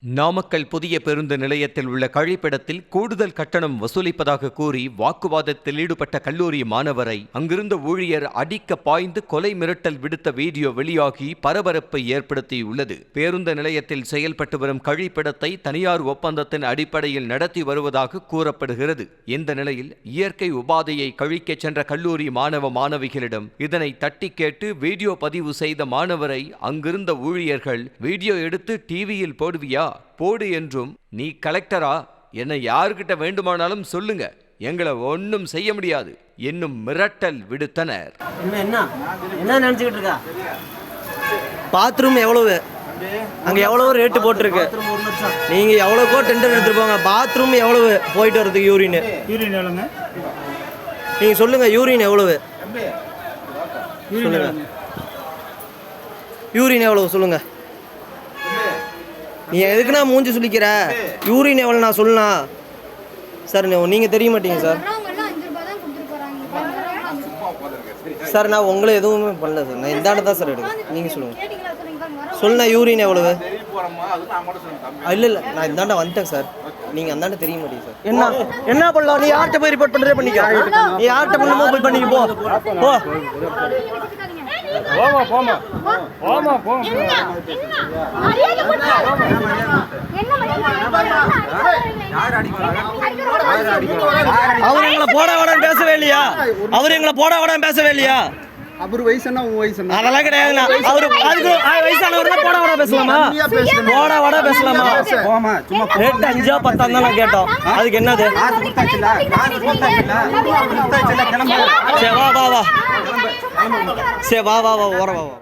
நாமக்கல் புதிய பேருந்து நிலையத்தில் உள்ள கழிப்பிடத்தில் கூடுதல் கட்டணம் வசூலிப்பதாக கூறி வாக்குவாதத்தில் ஈடுபட்ட கல்லூரி மாணவரை அங்கிருந்த ஊழியர் அடிக்க பாய்ந்து கொலை மிரட்டல் விடுத்த வீடியோ வெளியாகி பரபரப்பை ஏற்படுத்தியுள்ளது. பேருந்து நிலையத்தில் செயல்பட்டு வரும் கழிப்பிடத்தை தனியார் ஒப்பந்தத்தின் அடிப்படையில் நடத்தி வருவதாக கூறப்படுகிறது. இந்த நிலையில் இயற்கை உபாதையை கழிக்கச் சென்ற கல்லூரி மாணவ மாணவிகளிடம் இதனை தட்டி கேட்டு வீடியோ பதிவு செய்த மாணவரை அங்கிருந்த ஊழியர்கள் வீடியோ எடுத்து டிவியில் போடுவியா போடு என்றும், நீ கலெக்டரா, என்னை யாருக்கிட்ட வேண்டுமானாலும் சொல்லுங்க, எங்களை ஒன்னும் செய்ய முடியாது என்னும் மிரட்டல் விடுத்தனர். என்ன நினைச்சுக்கிட்டு இருக்கா? பாத்ரூம் எவ்வளவு, அங்க எவ்வளவு ரேட்டு போட்டிருக்கு, நீங்க எவ்வளவுக்கோ டெண்டர் எடுத்துருப்பாங்க. பாத்ரூம் எவ்வளவு போயிட்டு வரதுக்கு? யூரின் எவ்வளவுங்க நீங்க சொல்லுங்க. யூரின் எவ்வளவு சொல்லுங்க. யூரின் எவ்வளவு சொல்லுங்க. நீ எதுக்குண்ணா மூஞ்சி சொல்லிக்கிற? யூரின் எவ்வளோ நான் சொல்லலாம் சார்? நீங்கள் தெரிய மாட்டீங்க சார். சார் நான் உங்களை எதுவுமே பண்ணல சார். நான் இந்தாண்ட தான் சார் எடுக்கிறேன். நீங்கள் சொல்லுங்கள். சொல்லுண்ணா யூரின் எவ்வளவு? இல்லை நான் இந்தாண்ட வந்துட்டேன் சார். நீங்கள் அந்தாண்ட தெரிய மாட்டீங்க சார். என்ன பண்ணலாம்? நீ யார்கிட்ட போய் ரிப்போர்ட் பண்ணுறே பண்ணிக்க. நீ யார்கிட்ட பண்ணணுமோ போய் பண்ணிக்க. போ அவர் எங்களை போட வாடான்னு பேசவே இல்லையா? அவர் எங்களை போட வாடான்னு பேசவே இல்லையா? அவர் வயசுனா உன் வயசு அதெல்லாம் கிடையாதுண்ணா. அவரு அதுக்கு வயசானவர்னா போட வாடா பேசலாமா? போட வாடா பேசலாமா? ரேட் 5 10 தான் நான் கேட்டோம். அதுக்கு என்னது? சரி வா வா வா, சரி வா வா வா, ஓர வா வா.